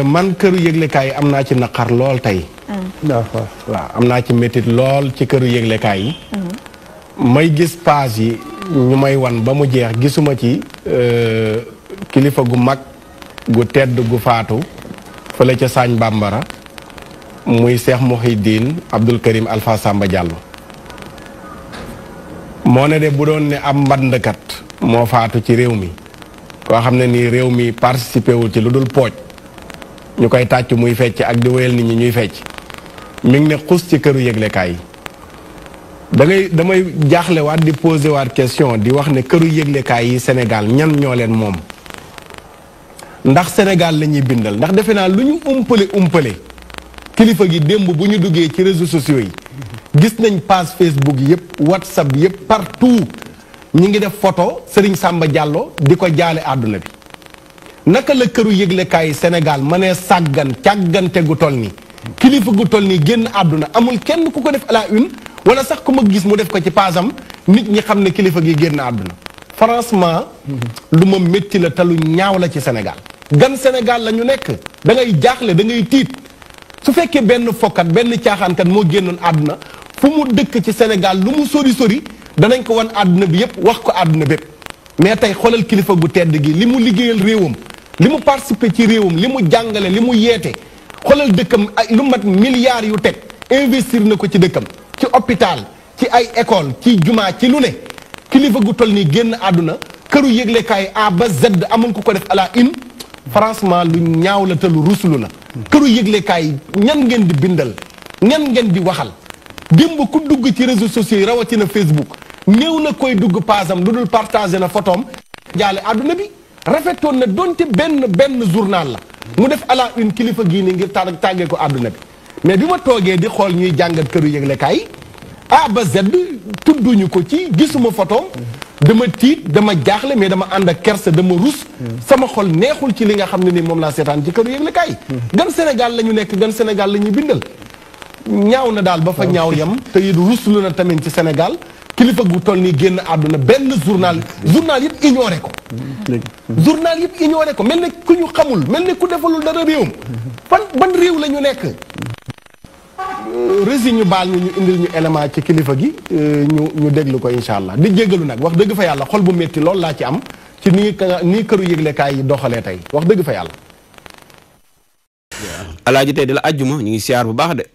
man këru yëglekaay yi am naa ci naqar lool tey. d'accord waaw am naa ci métit lool ci këru yëglekaay yi. may gis page yi ñu may wan ba mu jeex gisuma ci kilifa gu mag gu tedd gu faatu fële ca Sagne Bambara muy Cheikh Mouhidine Abdoul Karim Alpha Samba Diallo. moo ne de bu doon ne am mbandkat moo faatu ci réew mi koo xam ne nii réew mi participé wul ci lu dul pooj ñu koy tàcc muy fecc ak di wéyal nit ñi ñuy fecc mi ngi ne xus ci këru yëglekaay yi damay jaaxlewaat di posé waat question di wax ne këru yëglekaay yi Sénégal ñan ñoo leen moom ndax Sénégal la ñuy bindal ndax defe naa lu ñu umpale kilifa gi démb bu ñu duggee ci réseaux sociaux yi gis nañ page Facebook yëpp WhatsApp yëpp partout ñi ngi def photo Serigne Samba Diallo di ko jaale àdduna bi naka la këru yëglekaay yi Sénégal mënee càggante gu toll nii kilifa gu toll nii génn àdduna amul kenn ku ko def à la une wala sax ku ma gis mu def ko ci paasam nit ñi xam ne kilifa gi génn àdduna franchement lu ma métti la te lu ñaaw la ci Sénégal gan Sénégal la ñu nekk da ngay jaaxle da ngay tiit su fekkee benn fokkat benn caaxaankat moo génnoon àdduna fu mu dëkk ci Sénégal lu mu sori danañ ko wan àdduna bi yëpp wax ko àdduna bépp mais tey xoolal kilifa gu tedd gi li mu liggéeyal réewam li mu participé ci réewam li mu jàngale li mu yeete xoolal dëkkam ay lu mat milliards yu teg investir na ko ci dëkkam ci hôpital ci ay école ci jumaa ci lu ne kilifa gu toll nii génn àdduna këru yëglekaay A ba Z amul ku ko def à la une franchement lu ñaaw la te lu ruslu la këru yëglekaay ñan ngeen di bindal ñan ngeen di waxal démb ku dugg ci réseaux sociaux yi rawatina Facebook néew na koy dugg paasam lu dul partagé na photom jaale àdduna bi rafetoon na donte benn journal la mu def à la une kilifa gii ni ngir tàggee ko àdduna bi mais bi ma toogee di xool ñuy jàngat këru yëglekaay yi A ba Z tudduñu ko ci gisuma photom dama tiit dama jaaxle mais dama ànd ak kersa dama rus sama xol neexul ci li nga xam ne ni moom laa seetaan ci këru yëglekaay yi gan Sénégal la ñu nekk gan Sénégal la ñuy bindal ñaaw na daal ba fa ñaaw yam te it ruslu na tamit ci Sénégal kilifa gu toll nii génn àdduna benn journal yëpp ignoré ko journal yëpp ignoré ko mel ne ku ñu xamul mel ne ku defalul dara réewam ban réew la ñu nekk rési ñu baal ñu indil ñu élément ci kilifa gi ñu déglu ko incha allah di jéggalu nag wax dëgg fa yàlla xol bu metti lool laa ci am ci nii këru yëglekaay yi doxalee tey wax dëgg fa yàlla alaaji tey di la àjjuma ñu ngi siyaar bu baax de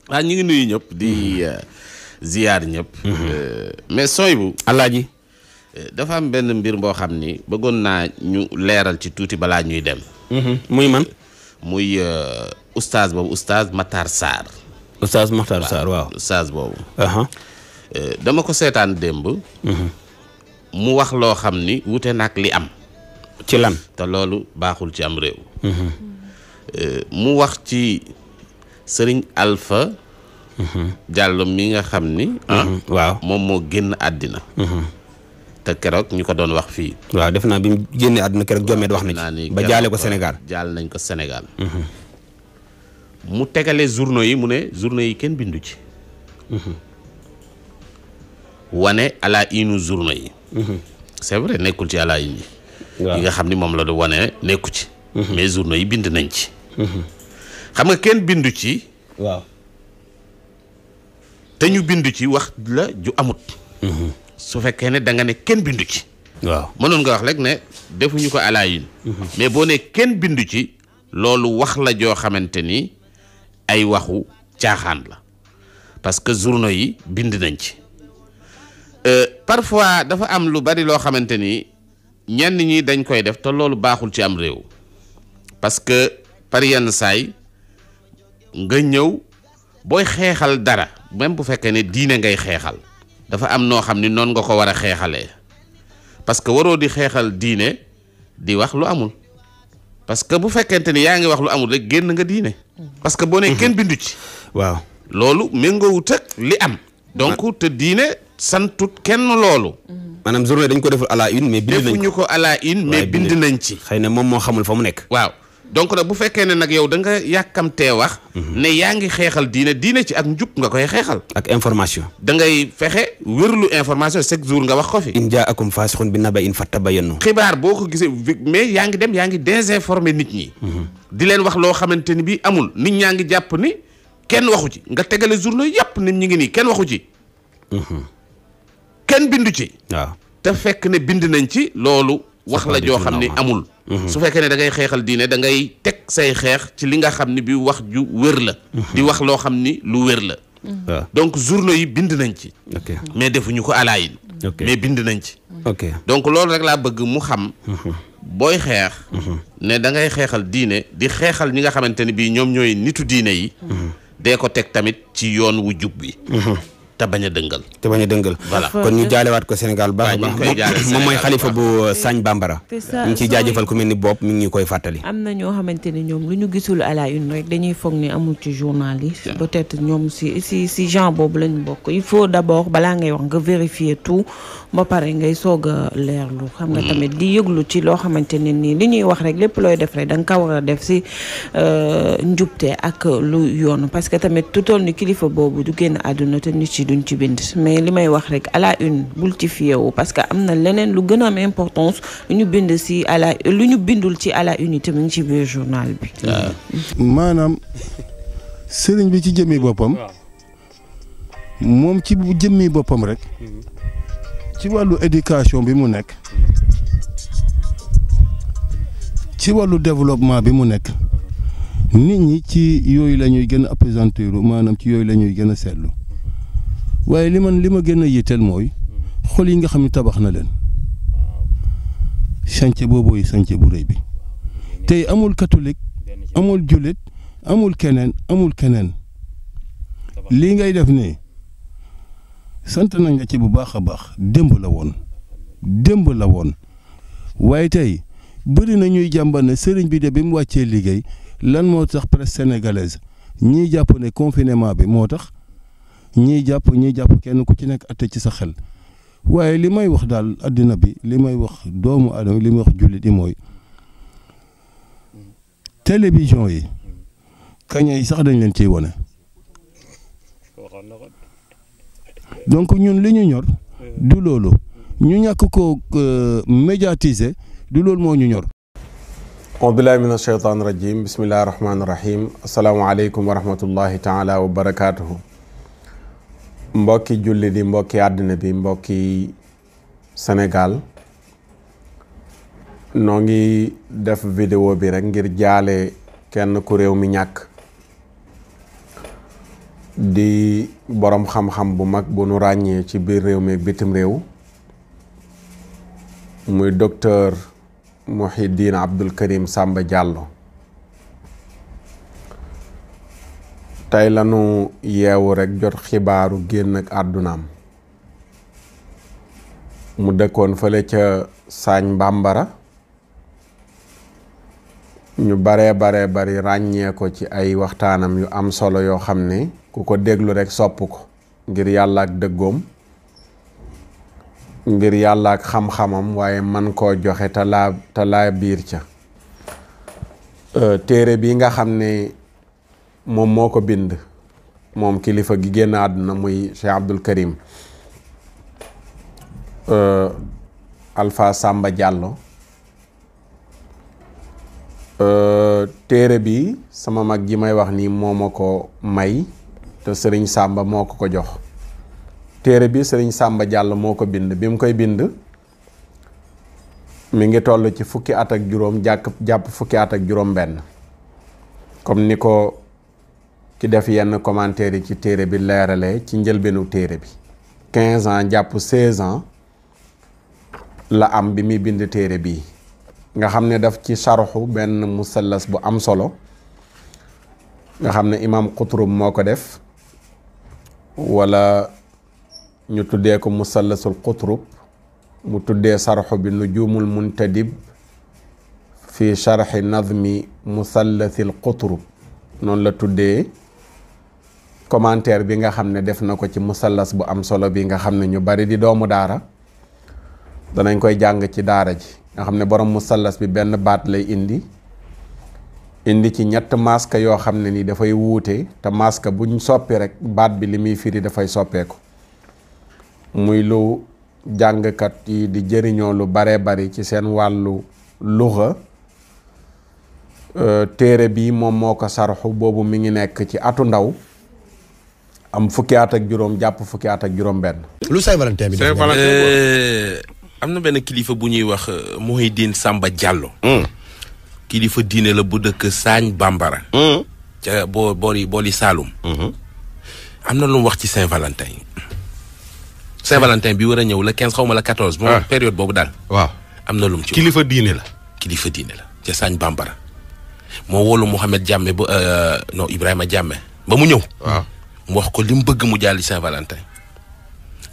waaw ñu ngi nuyu ñëpp di ziyaar ñëpp mais sooy bu alaaji dafa am benn mbir boo xam ni bëggoon naa ñu leeral ci tuuti balaa ñuy dem muy man muy oustaz boobu oustaz Matar Sarr oustaz Matar Sarr waaw oustaz boobu dama ko seetaan démb mu wax loo xam ni wute nag li am ci lan te loolu baaxul ci am réew mu wax ci Sëriñ Alpha Diallo mi nga xam ni waaw moom moo génn àddina te keroog ñu ko doon wax fii waaw def naa bi mu génnee àdduna keroog jommeet wax na ci ba jaale ko Sénégal jaal nañ ko Sénégal mu tegale journaux yi mu ne journaux yi kenn bindu ci wane à la une journaux yi c'est vrai nekkul ci à la une yi nga xam ni moom la du wane nekku ci mais journaux yi bind nañ ci xam nga kenn bindu ci waaw te ñu bindu ci wax la ju amut su fekkee ne da nga ne kenn bindu ci waaw mënoon nga wax rek ne defuñu ko à la une mais boo ne kenn bindu ci loolu wax la joo xamante ni ay waxu caaxaan la parce que journaux yi bind nañ ci parfois dafa am lu bari loo xamante ni ñenn ñi dañ koy def te loolu baaxul ci am réew parce que par yenn saay nga ñëw booy xeexal dara même bu fekkee ne diine ngay xeexal dafa am noo xam ni noonu nga ko war a xeexalee parce que waroo di xeexal diine di wax lu amul parce que bu fekkente ni yaa ngi wax lu amul rek génn nga diine parce que boo ne kenn bindu ci waaw loolu méngoowut ak li am donc te diine santut kenn loolu maanaam journée dañ ko deful à la une mais bind nañ defuñu ko à la une mais bind nañ ci xëy na moom moo xamul fa mu nekk waaw donc nag bu fekkee ne nag yow da nga yàkkamtee wax ne yaa ngi xeexal diine ci ak njub nga koy xeexal ak information da ngay fexe wërlu information chaque jour nga wax ko fi in jaakum faasiqun bi naba'in fattabayyanu xibaar boo ko gisee mais yaa ngi désinformer nit ñi di leen wax loo xamante ni bii amul nit ñaa ngi jàpp ni kenn waxu ci nga tegale journaux yàpp nit ñi ngi nii kenn waxu ci kenn bindu ci waaw te fekk ne bind nañ ci loolu wax la joo xam ne amul su fekkee ne da ngay xeexal diine da ngay teg say xeex ci li nga xam ne bi wax ju wér la di wax loo xam ni lu wér la donc journaux yi bind nañ ci mais defuñu ko alaayin mais bind nañ ci donc loolu rek laa bëgg mu xam booy xeex ne da ngay xeexal diine di xeexal ñi nga xamante ne bii ñoom ñooy nitu diine yi dee ko teg tamit ci yoon wu jub bi te bañ a dëngal voilà kon ñu jaalewaat ko Sénégal baax moom mooy xalifa bu Sagne Bambara ñu ciy jaajëfal ku mel ni bopp mi ngi ñu koy fàttali am na ñoo xamante ne ñoom lu ñu gisul à la une rek dañuy foog ni amul ci journal yi peut-être ñoom si genre boobu lañu bokk il faut d'abord balaa ngay wax nga vérifier tout ba pare ngay soog a leerlu xam nga tamit di yëglu ci loo xamante ne nii li ñuy wax rek lépp looy def rek da nga ko war a def si njubte ak lu yoon parce que tamit tutool ni kilifa boobu du génn àdduna te nit ci duñ ci bind mais li may wax rek à la une bul ci fiyewu parce que am na leneen lu gën a am importance lu ñu bind si lu ñu bindul ci à la une tamit ci biir journal bi maanaam sëriñ bi ci jëmmi boppam moom ci jëmmi boppam rek ci wàllu éducation bi mu nekk ci wàllu développement bi mu nekk nit ñi ci yooyu la ñuy gën a appesantir maanaam ci yooyu la ñuy gën a seetlu waaye li ma gën a yitteel mooy xol yi nga xam ne tabax na leen chantier boobooy chantier bu rëy bi tey amul catholique amul jullit amul keneen lii ngay def nii sant nañ la ci bu baax a baax démb la woon waaye tey bëri na ñuy jàmbat ne sëriñ bi de bi mu wàccee liggéey lan moo tax presse sénégalaise ñiy jàpp ne confinement bi moo tax ñiy jàpp kenn ku ci nekk atte ci sa xel waaye li may wax daal addina bi li may wax doomu aadama li may wax jullit yi mooy télévision yi kaña yi sax dañ leen ciy wone donc ñun li ñu ñor du loolu ñu ñàkk ko médiatiser du loolu moo ñu ñor. auzu billaahi mina shaytaani rajiim bismillaahi rahmaani rahiim asalaamaaleykum wa rahmatullahi taala wa barakaatuhu. mbokki julli di mbokki àddina bi mbokki Sénégal noo ngi def vidéo bi rek ngir jaale kenn ku réew mi ñàkk di boroom xam-xam bu mag bu nu ràññee ci biir réew mi ak bitim réew muy docteur Mouhidine Abdoul Karim Samba Diallo. tey lanu yeewu rek jot xibaaru génn ak àddunaam mu dëkkoon fële ca Sagne Bambara ñu bari ràññee ko ci ay waxtaanam yu am solo yoo xam ne ku ko déglu rek sopp ko ngir yàlla ak dëggoom ngir yàlla ak xam-xamam waaye man koo joxe te laa biir ca téere bi nga xam ne moom moo ko bind moom kilifa gi génn àdduna muy Cheikh Abdoul Karim Alpha Samba Diallo téere bi sama mag ji may wax nii moo ma ko may te Sëriñ Samba moo ko jox téere bi Sëriñ Samba Diallo moo ko bind bi mu koy bind mi ngi toll ci fukki at ak juróom jàpp fukki at ak juróom benn comme ni ko ki def yenn commentaire yi ci téere bi leerale ci njëlbeenu téere bi 15 ans jàpp 16 ans la am bi muy bind téere bii nga xam ne daf ci sarxu benn musallas bu am solo nga xam ne imam Qutrub moo ko def wala ñu tuddee ko musallasul Qutrub mu tuddee sarxu bi nujumul muntadib fi sharxi nazmi musallasil Qutrub noonu la tuddee commentaire bi nga xam ne def na ko ci musallas bu am solo bi nga xam ne ñu bari di doomu daara danañ koy jàng ci daara ji nga xam ne borom musallas bi benn baat lay indi indi ci ñett masque yoo xam ne ni dafay wuute te masque buñ soppi rek baat bi li muy firi dafay soppeeku muy lu jàngkat yi di jëriñoo lu bare bari ci seen wàllu luxa. téere bi moom moo ko sarxu boobu mi ngi nekk ci atu ndaw am fukki at ak juróom jàpp fukki at ak juróom benn. lu Saint-Valentin bi def am na benn kilifa bu ñuy wax Mouhidine Samba Diallo. kilifa diine la bu dëkk Sagne Bambara. ca booli Saloum. am na lu mu wax ci Saint-Valentin. Saint-Valentin bi war a ñëw la 15 xaw ma la 14. moom période boobu daal. waaw am na lu mu ci kilifa diine la. kilifa diine la ca Sagne Bambara. moo wóolu Mouhamed Diame ba non Ibrahima Diame ba mu ñëw. waaw mu wax ko li mu bëgg mu jàlli Saint-Valentin.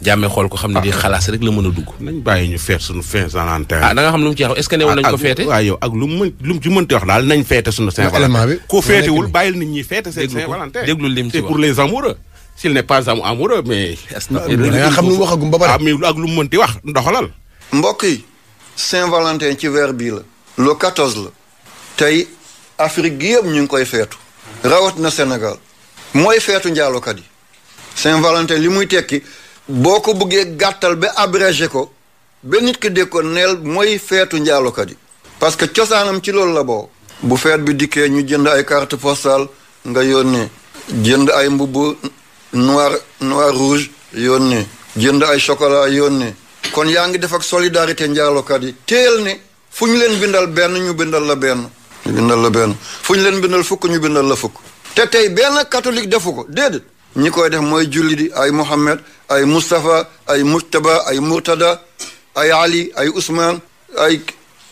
Diame xool ko xam ne di xalaas rek la mën a dugg. nañ bàyyi ñu feet suñu Saint-Valentin. da nga xam lu mu ci wax est-ce que newoon nañ ko feete. waaw yow ak lu mu ci mënti wax daal nañ feete suñu Saint-Valentin. ko feetewul bàyyil nit ñi feete seen Saint-Valentin. déglu lim ci c'est wax pour les amoureux. s'il n'est pas amoureux mais. da nga xam lu mu waxagum ba pare. mais ak lu mu mënti wax ndoxalal. mbokk yi Saint-Valentin ci weer bii la. le 14 la. tey Afrique gi yëpp ñu ngi koy feetu. rawat na Sénégal. mooy feetu njaalokat yi. Saint-Valentin li muy tekki boo ko bëggee gàttal ba abrégé ko ba nit ki dégg ko neel mooy feetu njaalokat yi. parce que cosaanam ci loolu la boo. bu feet bi dikkee ñu jënd ay carte postale nga yónnee. jënd ay mbubb noir rouge yónnee. jënd ay chocolat yónnee. kon yaa ngi def ak solidarité njaalokat yi. teel ne fu ñu leen bindal benn ñu bindal la benn. ñu bindal la benn fu ñu leen bindal fukk ñu bindal la fukk. te tey benn catholique defu ko déedéet. ñi koy def mooy julli di ay Mohammed ay Moustapha ay Mujtaba ay Murtada ay Ali ay Ousmane ay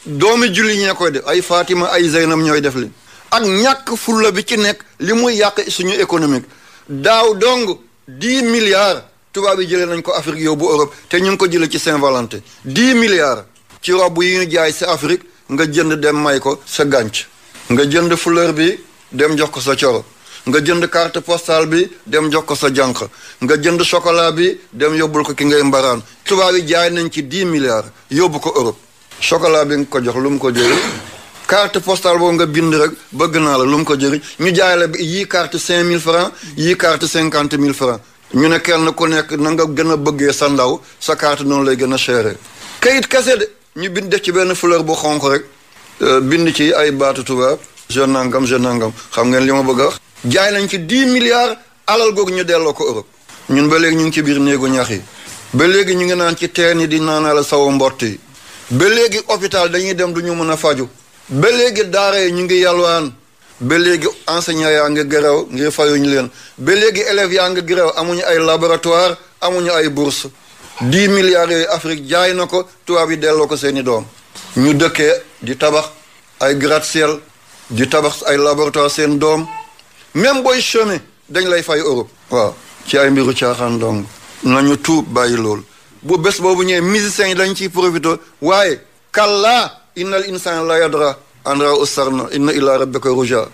doomi julli ñee koy def ay Fatima ay Zeynab ñooy def li ak ñàkk fulla bi ci nekk li muy yàq suñu économique daaw dong 10 milliards tubaab yi jëlee nañ ko Afrique yóbbu Europe te ñu ngi ko jëlee ci Saint-Valentin 10 milliards ci robb yi ñu jaay sa Afrique nga jënd dem may ko sa gànc nga jënd fleur bi dem jox ko sa coro nga jënd carte postale bi dem jox ko sa jànq nga jënd chocolat bi dem yóbbul ko ki ngay mbaraan tubaab yi jaay nañ ci 10 milliards yóbbu ko Europe chocolat bi nga ko jox lu mu ko jëriñ carte postale boobu nga bind rek bëgg naa la lu mu ko jëriñ ñu jaay la yii carte 5000 francs yii carte 50 000 francs ñu ne kenn ku nekk na nga gën a bëggee sa ndaw sa carte noonu lay gën a chéré kayit kese de ñu bind def ci benn fleur bu xonq rek bind ci ay baatu tubaab je nangam xam ngeen li ma bëgg a wax jaay nañ ci 10 milliards alal googu ñu delloo ko Europe ñun ba léegi ñu ngi ci biir néegu ñax yi ba léegi ñu ngi naan ci teen yi di naanal sawu mbott yi ba léegi hôpital dañuy dem du ñu mën a faju ba léegi daara yi ñu ngi yalwaan ba léegi enseignant yaa ngi gërëw ngir fayuñu leen ba léegi élèves yaa ngi gërëw amuñu ay laboratoire amuñu ay bourse 10 milliards yooyu Afrique jaay na ko tubaab yi delloo ko seeni doom ñu dëkkee di tabax ay gratte-ciel di tabax ay laboratoire seen doom même booy chemin dañ lay fay Europe waaw ci ay mbiru caaxaan dong nañu tuub bàyyi loolu bu bés boobu ñëwee musiciens yi dañ ciy profité waaye kallaa innal insana la yadra andra usarna inna ila rabbika ruja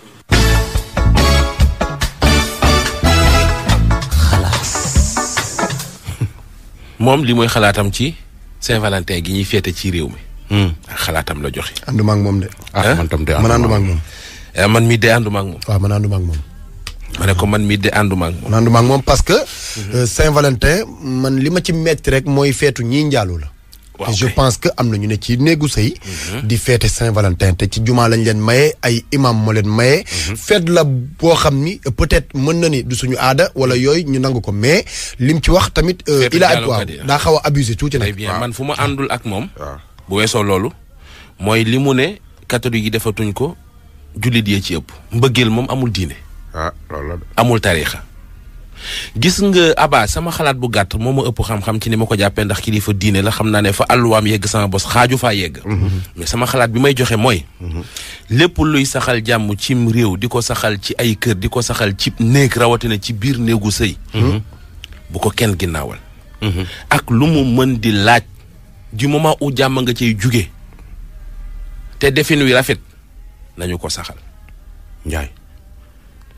moom li mooy xalaatam ci Saint-Valentin gi ñuy féete ci réew mi. xalaatam la joxe. ànduma ak moom de. man tam de man ànduma ak moom. man mii de ànduma ak moom. waaw man ànduma ak moom. ma ne ko man mii de ànduma ak moom. man ànduma ak moom parce que. Saint-Valentin man li ma ci metti rek mooy feetu ñii njaalu la. waaw je pense que am na ñu ne ci néegu sëy di feete Saint-Valentin te ci jumaa lañ leen maye ay imam moo leen maye. feet la boo xam ni peut-être mën na ni du suñu aada wala yooyu ñu nangu ko mais lim ci wax tamit. il a waaw daa xaw a abusé tuuti nag. très bien man fu ma àndul ak moom. bu weesoo loolu mooy li mu ne catholique yi defatuñ ko jullit yee ci ëpp. mbëggeel moom amul diine. loolu amul tariixa gis nga Abba sama xalaat bu gàtt moo ma ëpp xam-xam ci ni ma ko jàppee ndax kilifa diine la xam naa ne fa àlluwaam yegg sama bos xaaju faa yegg. mais sama xalaat bi may joxe mooy. lépp luy saxal jàmm cim réew di ko saxal ci ay kër di ko saxal ci néeg rawatina ci biir néegu sëy. bu ko kenn ginnaawal. ak lu mu mën di laaj du moment où jàmm nga cay juge te defin wi rafet nañu ko saxal. Njaay.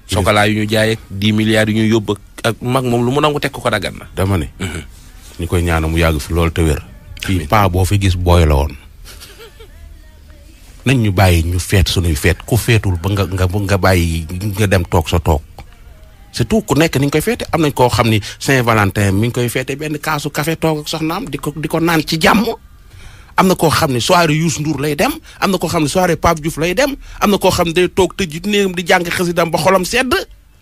chocolat yu ñu jaay ak 10 milliards yu ñu yóbbu ak mag moom lu mu nangu teg ko dagan na. dama ne. ñu koy ñaanal mu yàgg fi loolu te wér. kii paa boo fi gis booy la woon. nañ ñu bàyyi ñu feet suñuy feet ku feetul ba nga bàyyi nga dem toog sa toog c'est tout ku nekk ni nga koy feete am nañ koo xam ni Saint-Valentin mi ngi koy feete benn kaasu café toog ak soxnaam di ko naan ci jàmm. am na koo xam ne soirée Youssou Ndour lay dem am na koo xam ne soirée Pape Diouf lay dem am na koo xam ne day toog tëj néegam di jàng xasidam ba xolam sedd.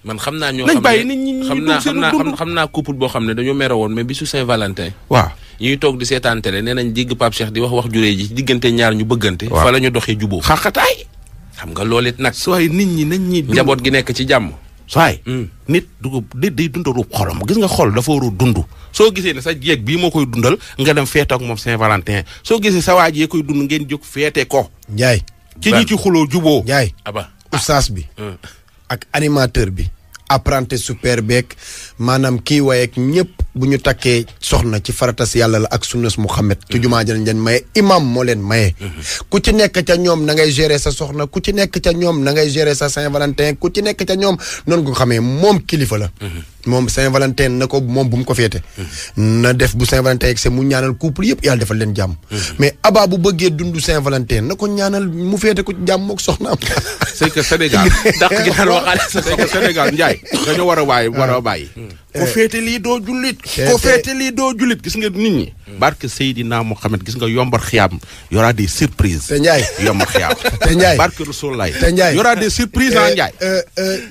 man xam naa ñoo nañ bàyyi nit ñi xam naa couple boo xam ne dañoo mere woon mais bisu Saint-Valentin. waaw ñuy toog di seetaan télé nee nañ digg Pape Cheikh di wax juree ji diggante ñaar ñu bëggante. waaw fa la ñu doxee jubóo. xaqataay. xam nga loolu it nag. sooy nit ñi nañ ñi. njaboot gi nekk ci jàmm. sooy. nit day dundalu xolam gis nga xol dafa war a dund. soo gisee ne sa jeeg bii moo koy dundal nga dem feete ak moom Saint-Valentin soo gisee sa waa jee koy dund ngeen jóg feete ko. Ndiaye. ci ñi ci xuloo juboo. Ndiaye. aba oustaz bi. ak animateur bi. apprenti super beeg maanaam kii wayeeg ñëpp bu ñu takkee soxna ci faratas yàlla la ak sunnas Muhammad ci jumaa ja leen maye imam moo leen maye. ku ci nekk ca ñoom na ngay gérer sa soxna ku ci nekk ca ñoom na ngay gérer sa Saint-Valentin ku ci nekk ca ñoom noonu ko xamee moom kilifa la. moom Saint-Valentin na ko moom bu mu ko féete. na def bu Saint-Valentin yeeg mu ñaanal couple yëpp yàlla defal leen jàmm. mais Abba bu bëggee dund Saint-Valentin na ko ñaanal mu féete ko jàmm mook soxnaam. c'est que Sénégal dàq gi daan waxaale sa c'est que Sénégal Ndiaye dañoo war a bàyyi. ko féete lii doo jullit. ko féete lii doo jullit gis nga nit ñi. barke Seydina Mohamed gis nga yombal xiyaam y aura des surprises. te Ndiaye yombal xiyaam. te Ndiaye barke Rasulullaay. te Ndiaye y aura des surprises ah Ndiaye.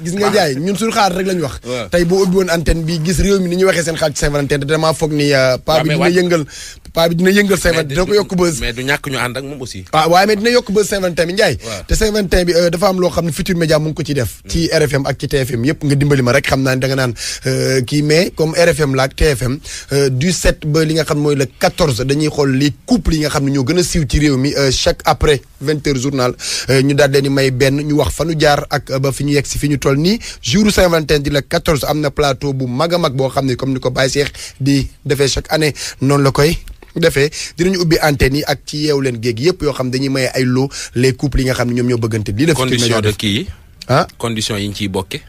gis nga Ndiaye ñun suñu xaar rek lañu wax. tey boo ubbi woon antenne bi gis réew mi ni ñu waxee seen xaar ci Saint-Valentin te damaa foog ni paa bi dina yëngal Saint-Valentin dina ko yokk buzz. mais du ñàkk ñu ànd ak moom aussi. waaye mais dina yokk buzz Saint-Valentin bi Ndiaye. te Saint-Valentin bi dafa am loo xam ne Futurs Médias mu ngi ko ci def. ci RFM ak ci TFM yëpp nga dimbali ma rek xam naa ne danga naan kii mais comme RFM la ak TFM du 7 ba li nga xam mooy le 14 dañuy xool les couples yi nga xam ne ñoo gën a siiw ci réew mi chaque après 20h journal ñu daal leen di may benn ñu wax fa nu jaar ak ba fi ñu yegg si fi ñu toll nii jour Saint-Valentin di le 14 am na plateau bu mag a mag boo xam ne comme ni ko Baye Cheikh di defee chaque année noonu la koy defee dinañu ubbi antenne yi ak ci yeewu leen géeg yëpp yoo xam dañuy maye ay lot les couples yi nga xam ne ñoom ñoo bëggante lii def condition de kii ah condition yi ñu ciy bokke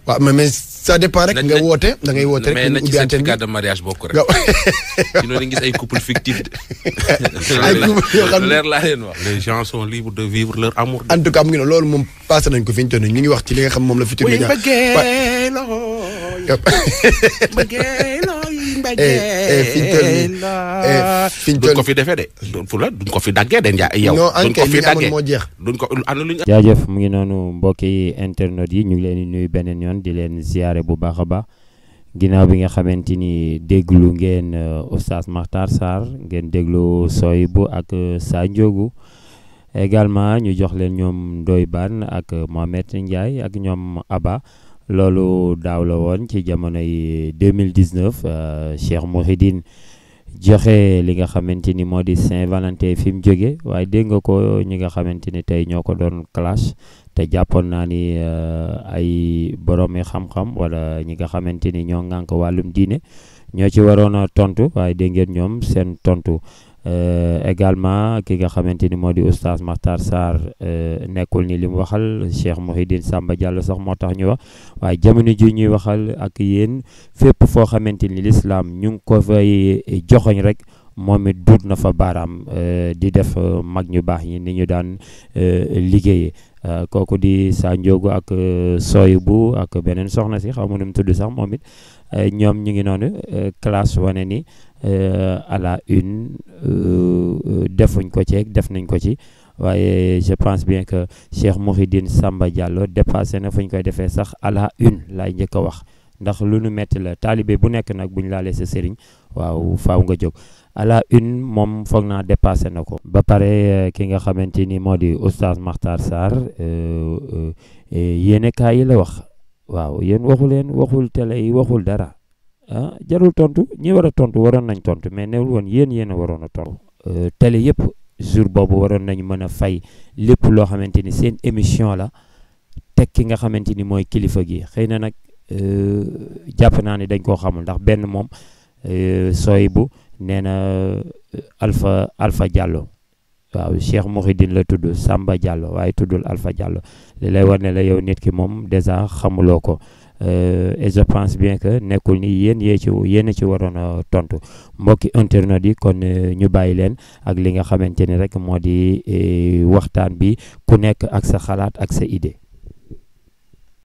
waaw mais ça dépend rek nga woote da ngay woote rek mais na ci ubbi antenne bi certificat de mariage bokk rek sinon di gis ay couple fictif ay couple yoo xam ne leer laa leen wax les gens sont libres de vivre leur amour. en tout cas mu ngi ne loolu moom passé nañ ko fi ñu toll nii ñu ngi wax ci li nga xam moom la Futurs Médias fi ñu duñ ko fi defee de duñ ko fi daggee de Ndiaye yow. duñ ko fi daggee moo jeex. duñ ko ana luñ. jaajëf mu ngi noonu mbokki internet yi ñu ngi leen di nuyu beneen yoon di leen ziare bu baax a baax ginnaaw bi nga xamante ni déglu ngeen Oustaz Makhtar Sarr ngeen déglu Soyibou ak Sa Ndiogou également ñu jox leen ñoom Ndoye Bane ak Mohamed Ndiaye ak ñoom Abba loolu daaw la woon ci jamonoy 2019 Cheikh Mouhidine joxe li nga xamante ni moo di Saint-Valentin fi mu jóge waaye dégg nga ko ñi nga xamante ni tey ñoo ko doon clash te jàppoon naa ni ay boroomi xam-xam wala ñi nga xamante ni ñoo ŋànk wàllum diine ñoo ci waroon a tontu waaye dégg ngeen ñoom seen tontu également ki nga xamante ni moo di Oustaz Makhtar Sarr nekkul ni li mu waxal Cheikh Mouhidine Samba Diallo sax moo tax ñu wax waaye jamono ji ñuy waxal ak yéen fépp foo xamante ni l'islam ñu ngi ko fay joxoñ rek moom it duut na fa baaraam di def mag ñu baax ñi ni ñu daan liggéeyee kooku di Sa Ndiogou ak Soyibou ak beneen soxna si xaw ma nu mu tudd sax moom it ñoom ñu ngi noonu classe wane ni à la une defuñ ko ci def nañ ko ci waaye je pense bien que Cheikh Mouhidine Samba Diallo dépassé na fu ñu koy defee sax à la une laay njëkk a wax ndax lu nu metti la taalibe bu nekk nag bu ñu laalee sa sëriñ waaw faaw nga jóg à la une moom foog naa dépassé na ko. ba pare ki nga xamante ni moo di Oustaz Makhtar Sarr yéene kaay yi la wax waaw yéen waxu leen waxul télé yi waxul dara. jarul tontu ñi war a tontu waroon nañ tontu mais newul woon yéen a waroon a tontu. télé yëpp jour boobu waroon nañ mën a fay lépp loo xamante ni seen émission la teg ki nga xamante ni mooy kilifa gi xëy na nag jàpp naa ni dañ koo xamul ndax benn moom Soyibou nee na Alpha Diallo waaw Cheikh Mouhidine la tudd Samba Diallo waaye tuddul Alpha Diallo li lay war ne la yow nit ki moom dèjà xamuloo ko et je pense bien que nekkul ni yéen yéen ci waroon a tontu mbokki internet yi kon ñu bàyyi leen ak li nga xamante ni rek moo di waxtaan bi ku nekk ak sa xalaat ak sa idée.